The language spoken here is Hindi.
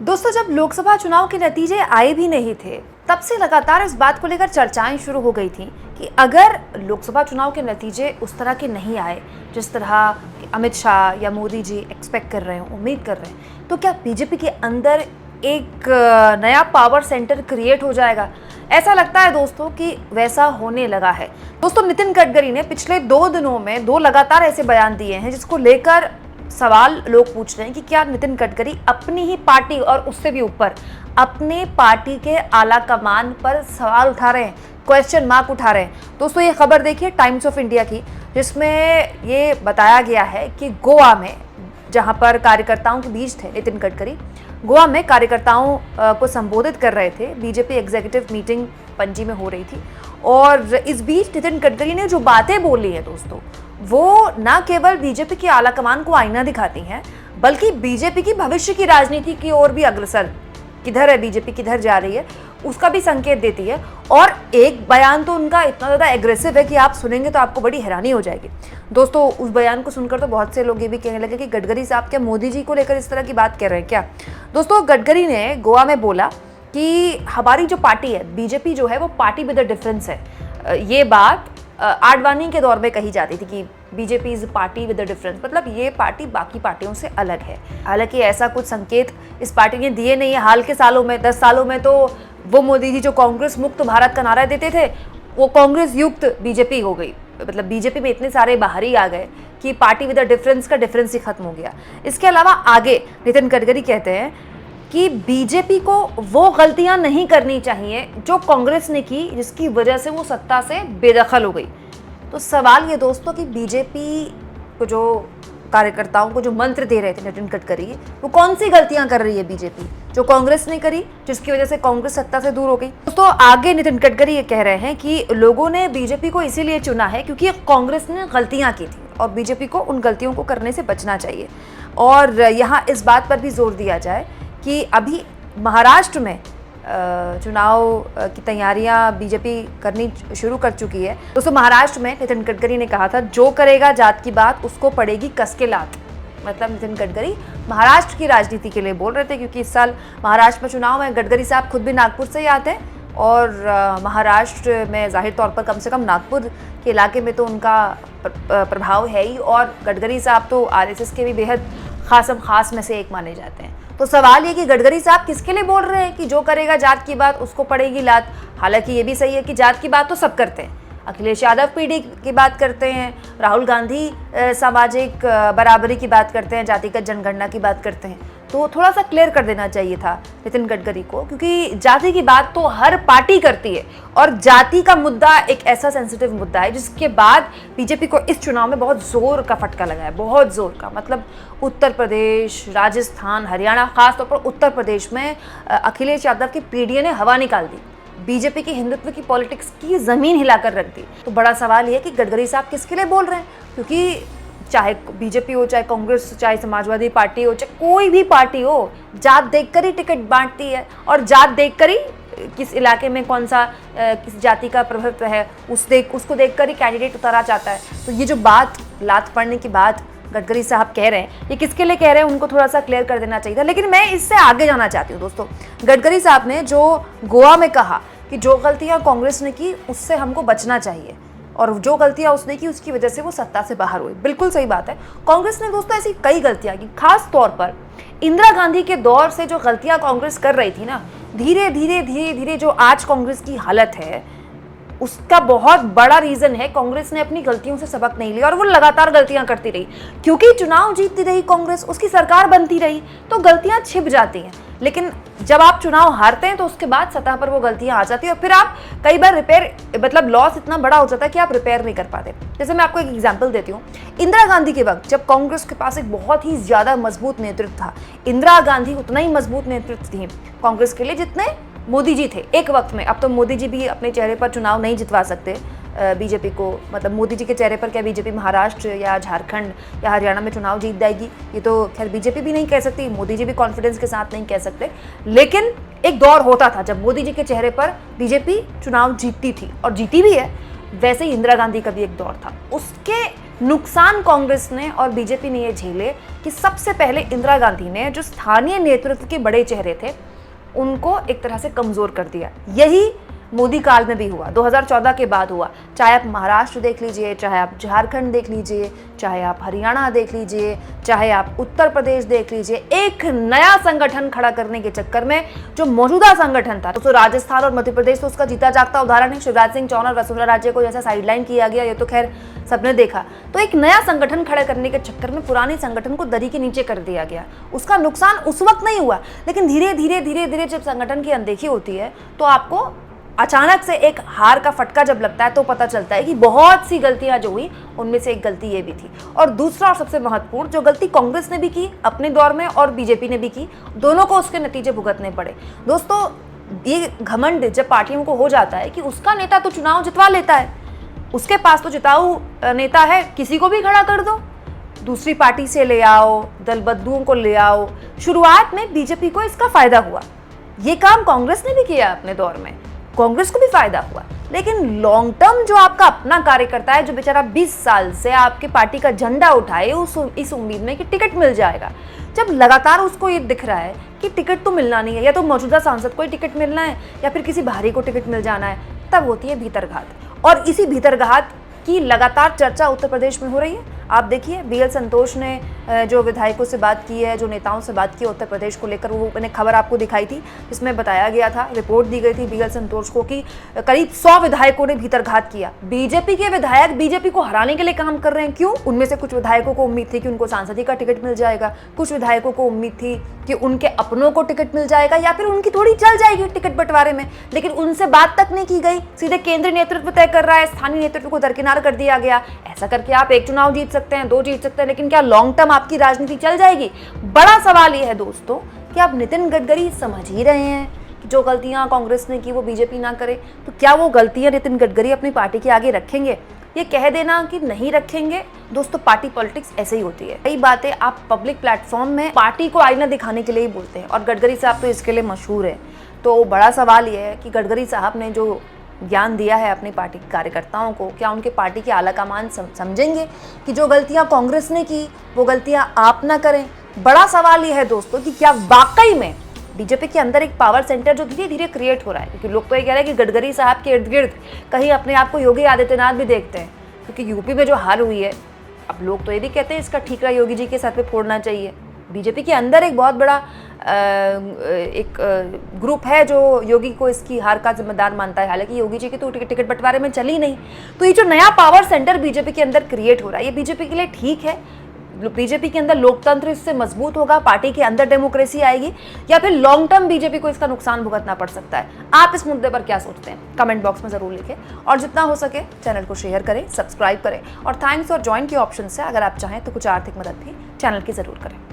दोस्तों, जब लोकसभा चुनाव के नतीजे आए भी नहीं थे, तब से लगातार इस बात को लेकर चर्चाएं शुरू हो गई थी कि अगर लोकसभा चुनाव के नतीजे उस तरह के नहीं आए जिस तरह अमित शाह या मोदी जी एक्सपेक्ट कर रहे हैं, उम्मीद कर रहे हैं, तो क्या बीजेपी के अंदर एक नया पावर सेंटर क्रिएट हो जाएगा। ऐसा लगता है दोस्तों कि वैसा होने लगा है। दोस्तों, नितिन गडकरी ने पिछले 2 दिनों में 2 लगातार ऐसे बयान दिए हैं जिसको लेकर सवाल लोग पूछ रहे हैं कि क्या नितिन गडकरी अपनी ही पार्टी और उससे भी ऊपर अपने पार्टी के आला कमान पर सवाल उठा रहे हैं, क्वेश्चन मार्क उठा रहे हैं। दोस्तों, ये खबर देखिए टाइम्स ऑफ इंडिया की, जिसमें ये बताया गया है कि गोवा में, जहां पर कार्यकर्ताओं के बीच थे नितिन गडकरी, गोवा में कार्यकर्ताओं को संबोधित कर रहे थे। बीजेपी एग्जीक्यूटिव मीटिंग पणजी में हो रही थी और इस बीच नितिन गडकरी ने जो बातें बोली हैं दोस्तों, वो न केवल बीजेपी की आलाकमान को आईना दिखाती हैं, बल्कि बीजेपी की भविष्य की राजनीति की ओर भी अग्रसर, किधर है बीजेपी, किधर जा रही है, उसका भी संकेत देती है। और एक बयान तो उनका इतना ज़्यादा एग्रेसिव है कि आप सुनेंगे तो आपको बड़ी हैरानी हो जाएगी। दोस्तों, उस बयान को सुनकर तो बहुत से लोग ये भी कहने लगे कि गडकरी साहब क्या मोदी जी को लेकर इस तरह की बात कर रहे हैं क्या। दोस्तों, गडकरी ने गोवा में बोला कि हमारी जो पार्टी है बीजेपी, जो है वो पार्टी विद अ डिफरेंस है। ये बात आडवाणी के दौर में कही जाती थी कि BJP is party with a difference, मतलब ये पार्टी बाकी पार्टियों से अलग है। हालांकि ऐसा कुछ संकेत इस पार्टी ने दिए नहीं है। हाल के सालों में, 10 सालों में तो वो मोदी जी जो कांग्रेस मुक्त भारत का नारा देते थे, वो कांग्रेस युक्त बीजेपी हो गई। मतलब बीजेपी में इतने सारे बाहरी आ गए कि पार्टी विद अ डिफरेंस का डिफरेंस ही खत्म हो गया। इसके अलावा आगे नितिन गडकरी कहते हैं कि बीजेपी को वो गलतियां नहीं करनी चाहिए जो कांग्रेस ने की, जिसकी वजह से वो सत्ता से बेदखल हो गई। तो सवाल ये दोस्तों कि बीजेपी को जो कार्यकर्ताओं को जो मंत्र दे रहे थे नितिन गडकरी, वो कौन सी गलतियां कर रही है बीजेपी जो कांग्रेस ने करी, जिसकी वजह से कांग्रेस सत्ता से दूर हो गई। दोस्तों, आगे नितिन गडकरी ये कह रहे हैं कि लोगों ने बीजेपी को इसीलिए चुना है क्योंकि कांग्रेस ने गलतियां की थी और बीजेपी को उन गलतियों को करने से बचना चाहिए। और यहाँ इस बात पर भी जोर दिया जाए कि अभी महाराष्ट्र में चुनाव की तैयारियां बीजेपी करनी शुरू कर चुकी है। दोस्तों, महाराष्ट्र में नितिन गडकरी ने कहा था, जो करेगा जात की बात उसको पड़ेगी कस के लात। मतलब नितिन गडकरी महाराष्ट्र की राजनीति के लिए बोल रहे थे, क्योंकि इस साल महाराष्ट्र में चुनाव है। गडकरी साहब खुद भी नागपुर से ही आते हैं और महाराष्ट्र में जाहिर तौर पर कम से कम नागपुर के इलाके में तो उनका प्रभाव है ही। और गडकरी साहब तो आरएसएस के भी बेहद खास में से एक माने जाते हैं। तो सवाल ये कि गडकरी साहब किसके लिए बोल रहे हैं कि जो करेगा जात की बात उसको पड़ेगी लात। हालांकि ये भी सही है कि जात की बात तो सब करते हैं। अखिलेश यादव पीढ़ी की बात करते हैं, राहुल गांधी सामाजिक बराबरी की बात करते हैं, जातिगत जनगणना की बात करते हैं। तो थोड़ा सा क्लियर कर देना चाहिए था नितिन गडकरी को, क्योंकि जाति की बात तो हर पार्टी करती है और जाति का मुद्दा एक ऐसा सेंसिटिव मुद्दा है जिसके बाद बीजेपी को इस चुनाव में बहुत जोर का फटका लगा है, बहुत जोर का। मतलब उत्तर प्रदेश, राजस्थान, हरियाणा, खासतौर पर उत्तर प्रदेश में अखिलेश यादव की पीढ़ी ने हवा निकाल दी, बीजेपी की हिंदुत्व की पॉलिटिक्स की जमीन हिलाकर रख दी। तो बड़ा सवाल ये कि गडकरी साहब किसके लिए बोल रहे हैं, क्योंकि चाहे बीजेपी हो, चाहे कांग्रेस, चाहे समाजवादी पार्टी हो, चाहे कोई भी पार्टी हो, जात देखकर ही टिकट बांटती है और जात देखकर ही किस इलाके में कौन सा किस जाति का प्रभुत्व है उसको देखकर ही कैंडिडेट उतारा जाता है। तो ये जो बात, लात पड़ने की बात गडकरी साहब कह रहे हैं, ये किसके लिए कह रहे हैं उनको थोड़ा सा क्लियर कर देना चाहिए था। लेकिन मैं इससे आगे जाना चाहती हूँ दोस्तों। गडकरी साहब ने जो गोवा में कहा कि जो गलतियां कांग्रेस ने की उससे हमको बचना चाहिए और जो गलतियां उसने की उसकी वजह से वो सत्ता से बाहर हुई, बिल्कुल सही बात है। कांग्रेस ने दोस्तों ऐसी कई गलतियां की, खास तौर पर इंदिरा गांधी के दौर से जो गलतियां कांग्रेस कर रही थी ना, धीरे धीरे जो आज कांग्रेस की हालत है, उसका बहुत बड़ा रीजन है कांग्रेस ने अपनी गलतियों से सबक नहीं लिया और वो लगातार गलतियां करती रही। क्योंकि चुनाव जीतती रही कांग्रेस, उसकी सरकार बनती रही, तो गलतियां छिप जाती हैं। लेकिन जब आप चुनाव हारते हैं तो उसके बाद सतह पर वो गलतियां आ जाती है और फिर आप कई बार मतलब लॉस इतना बड़ा हो जाता है कि आप रिपेयर नहीं कर पाते। जैसे मैं आपको एक एग्जांपल देती हूँ। इंदिरा गांधी के वक्त जब कांग्रेस के पास एक बहुत ही ज्यादा मजबूत नेतृत्व था, इंदिरा गांधी उतना ही मजबूत नेतृत्व थी कांग्रेस के लिए जितने मोदी जी थे एक वक्त में। अब तो मोदी जी भी अपने चेहरे पर चुनाव नहीं जितवा सकते बीजेपी को। मतलब मोदी जी के चेहरे पर क्या बीजेपी महाराष्ट्र या झारखंड या हरियाणा में चुनाव जीत जाएगी, ये तो खैर बीजेपी भी नहीं कह सकती, मोदी जी भी कॉन्फिडेंस के साथ नहीं कह सकते। लेकिन एक दौर होता था जब मोदी जी के चेहरे पर बीजेपी चुनाव जीतती थी और जीती भी है। वैसे ही इंदिरा गांधी का भी एक दौर था। उसके नुकसान कांग्रेस ने और बीजेपी ने ये झेले कि सबसे पहले इंदिरा गांधी ने जो स्थानीय नेतृत्व के बड़े चेहरे थे उनको एक तरह से कमजोर कर दिया। यही मोदी काल में भी हुआ, 2014 के बाद हुआ। चाहे आप महाराष्ट्र देख लीजिए, चाहे आप झारखंड देख लीजिए, चाहे आप हरियाणा देख लीजिए, चाहे आप उत्तर प्रदेश देख लीजिए, एक नया संगठन खड़ा करने के चक्कर में जो मौजूदा संगठन था, तो राजस्थान और मध्य प्रदेश तो उसका जीता जागता उदाहरण है। शिवराज सिंह चौहान और वसुंधरा राजे को जैसा साइडलाइन किया गया, ये तो खैर सबने देखा। तो एक नया संगठन खड़ा करने के चक्कर में पुराने संगठन को दरी के नीचे कर दिया गया। उसका नुकसान उस वक्त नहीं हुआ, लेकिन धीरे धीरे धीरे धीरे जब संगठन की अनदेखी होती है तो आपको अचानक से एक हार का फटका जब लगता है तो पता चलता है कि बहुत सी गलतियां जो हुई उनमें से एक गलती ये भी थी। और दूसरा और सबसे महत्वपूर्ण, जो गलती कांग्रेस ने भी की अपने दौर में और बीजेपी ने भी की, दोनों को उसके नतीजे भुगतने पड़े। दोस्तों, ये घमंड जब पार्टियों को हो जाता है कि उसका नेता तो चुनाव जितवा लेता है, उसके पास तो जिताऊ नेता है, किसी को भी खड़ा कर दो, दूसरी पार्टी से ले आओ, दल बदलुओं को ले आओ। शुरुआत में बीजेपी को इसका फायदा हुआ, ये काम कांग्रेस ने भी किया अपने दौर में, कांग्रेस को भी फायदा हुआ। लेकिन लॉन्ग टर्म जो आपका अपना कार्यकर्ता है, जो बेचारा 20 साल से आपकी पार्टी का झंडा उठाए इस उम्मीद में कि टिकट मिल जाएगा, जब लगातार उसको ये दिख रहा है कि टिकट तो मिलना नहीं है, या तो मौजूदा सांसद को ही टिकट मिलना है या फिर किसी बाहरी को टिकट मिल जाना है, तब होती है भीतरघात। और इसी भीतरघात की लगातार चर्चा उत्तर प्रदेश में हो रही है। आप देखिए, बीएल संतोष ने जो विधायकों से बात की है, जो नेताओं से बात की है उत्तर प्रदेश को लेकर, वो मैंने खबर आपको दिखाई थी, जिसमें बताया गया था, रिपोर्ट दी गई थी बीएल संतोष को कि करीब 100 विधायकों ने भीतरघात किया। बीजेपी के विधायक बीजेपी को हराने के लिए काम कर रहे हैं। क्यों? उनमें से कुछ विधायकों को उम्मीद थी कि उनको सांसदी का टिकट मिल जाएगा, कुछ विधायकों को उम्मीद थी कि उनके अपनों को टिकट मिल जाएगा या फिर उनकी थोड़ी चल जाएगी टिकट बंटवारे में, लेकिन उनसे बात तक नहीं की गई। सीधे केंद्रीय नेतृत्व तय कर रहा है, स्थानीय नेतृत्व को दरकिनार कर दिया गया। ऐसा करके आप एक चुनाव जीत सकते हैं, 2 जीत सकते हैं, लेकिन क्या लॉन्ग टर्म आपकी राजनीति चल जाएगी? बड़ा सवाल यह है दोस्तों कि आप नितिन गडकरी समझ ही रहे हैं कि जो गलतियां कांग्रेस ने की वो बीजेपी ना करे, तो क्या वो गलतियां नितिन गडकरी अपनी पार्टी के आगे रखेंगे? ये कह देना कि नहीं रखेंगे, दोस्तों पार्टी पॉलिटिक्स ऐसे ही होती है। कई बातें आप पब्लिक प्लेटफॉर्म में पार्टी को आईना दिखाने के लिए ही बोलते हैं, और गडकरी साहब तो इसके लिए मशहूर है। तो बड़ा सवाल यह है कि गडकरी साहब ने जो ज्ञान दिया है अपनी पार्टी के कार्यकर्ताओं को, क्या उनके पार्टी के आला कमान समझेंगे कि जो गलतियां कांग्रेस ने की वो गलतियां आप ना करें? बड़ा सवाल यह है दोस्तों कि क्या वाकई में बीजेपी के अंदर एक पावर सेंटर जो धीरे धीरे क्रिएट हो रहा है, क्योंकि लोग तो ये कह रहे हैं कि गडकरी साहब के इर्द गिर्द कहीं अपने आप को योगी आदित्यनाथ भी देखते हैं, क्योंकि यूपी में जो हार हुई है, अब लोग तो ये भी कहते हैं इसका ठीकरा योगी जी के सर पे फोड़ना चाहिए। बीजेपी के अंदर एक बहुत बड़ा एक ग्रुप है जो योगी को इसकी हार का जिम्मेदार मानता है, हालांकि योगी जी की तो टिकट बंटवारे में चली नहीं। तो ये जो नया पावर सेंटर बीजेपी के अंदर क्रिएट हो रहा है, ये बीजेपी के लिए ठीक है? बीजेपी के अंदर लोकतंत्र इससे मजबूत होगा, पार्टी के अंदर डेमोक्रेसी आएगी, या फिर लॉन्ग टर्म बीजेपी को इसका नुकसान भुगतना पड़ सकता है? आप इस मुद्दे पर क्या सोचते हैं? कमेंट बॉक्स में जरूर लिखें, और जितना हो सके चैनल को शेयर करें, सब्सक्राइब करें, और थैंक्स और ज्वाइन के ऑप्शन से अगर आप चाहें तो कुछ आर्थिक मदद भी चैनल की जरूर करें।